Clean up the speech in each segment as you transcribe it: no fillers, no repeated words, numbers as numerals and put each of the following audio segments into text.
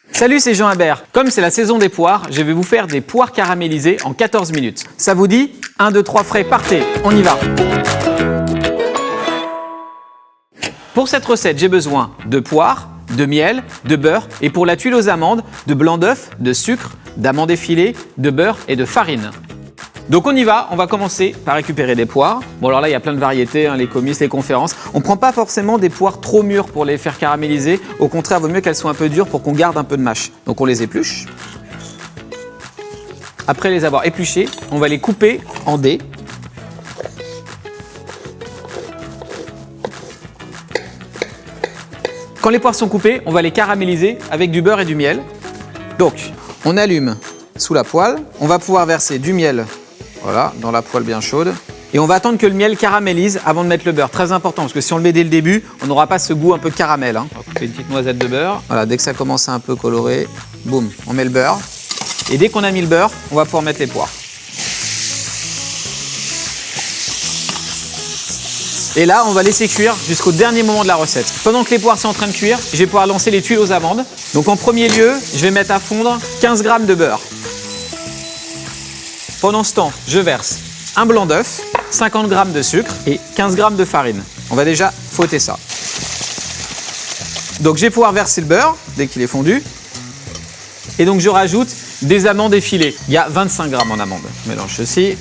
Salut, c'est Jean Habert. Comme c'est la saison des poires, je vais vous faire des poires caramélisées en 14 minutes. Ça vous dit? 1, 2, 3 frais, partez, on y va. Pour cette recette, j'ai besoin de poires, de miel, de beurre et pour la tuile aux amandes, de blanc d'œuf, de sucre, d'amandes effilées, de beurre et de farine. Donc on y va, on va commencer par récupérer des poires. Bon alors là il y a plein de variétés, les comices, les conférences. On ne prend pas forcément des poires trop mûres pour les faire caraméliser. Au contraire, il vaut mieux qu'elles soient un peu dures pour qu'on garde un peu de mâche. Donc on les épluche. Après les avoir épluchées, on va les couper en dés. Quand les poires sont coupées, on va les caraméliser avec du beurre et du miel. Donc on allume sous la poêle, on va pouvoir verser du miel. Voilà, dans la poêle bien chaude. Et on va attendre que le miel caramélise avant de mettre le beurre. Très important, parce que si on le met dès le début, on n'aura pas ce goût un peu caramel. On va couper une petite noisette de beurre. Voilà, dès que ça commence à un peu colorer, boum, on met le beurre. Et dès qu'on a mis le beurre, on va pouvoir mettre les poires. Et là, on va laisser cuire jusqu'au dernier moment de la recette. Pendant que les poires sont en train de cuire, je vais pouvoir lancer les tuiles aux amandes. Donc en premier lieu, je vais mettre à fondre 15 g de beurre. Pendant ce temps, je verse un blanc d'œuf, 50 g de sucre et 15 g de farine. On va déjà fouetter ça. Donc je vais pouvoir verser le beurre dès qu'il est fondu. Et donc je rajoute des amandes effilées. Il y a 25 g en amandes. Je mélange ceci.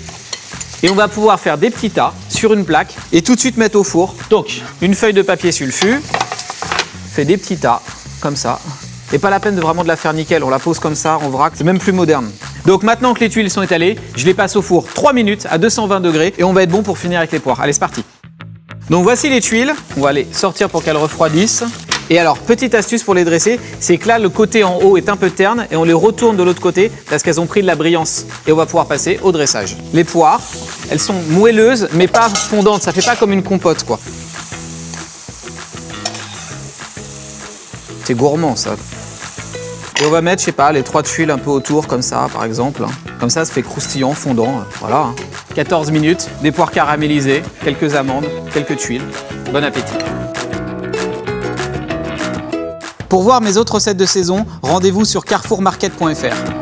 Et on va pouvoir faire des petits tas sur une plaque et tout de suite mettre au four. Donc une feuille de papier sulfu, fait des petits tas comme ça. Et pas la peine de vraiment de la faire nickel, on la pose comme ça, on vrac, c'est même plus moderne. Donc maintenant que les tuiles sont étalées, je les passe au four 3 minutes à 220 degrés et on va être bon pour finir avec les poires. Allez, c'est parti. Donc voici les tuiles, on va les sortir pour qu'elles refroidissent. Et alors, petite astuce pour les dresser, c'est que là, le côté en haut est un peu terne et on les retourne de l'autre côté parce qu'elles ont pris de la brillance. Et on va pouvoir passer au dressage. Les poires, elles sont moelleuses mais pas fondantes, ça fait pas comme une compote quoi. C'est gourmand ça. Et on va mettre, je sais pas, les 3 tuiles un peu autour, comme ça, par exemple. Comme ça fait croustillant, fondant. Voilà. 14 minutes, des poires caramélisées, quelques amandes, quelques tuiles. Bon appétit. Pour voir mes autres recettes de saison, rendez-vous sur carrefourmarket.fr.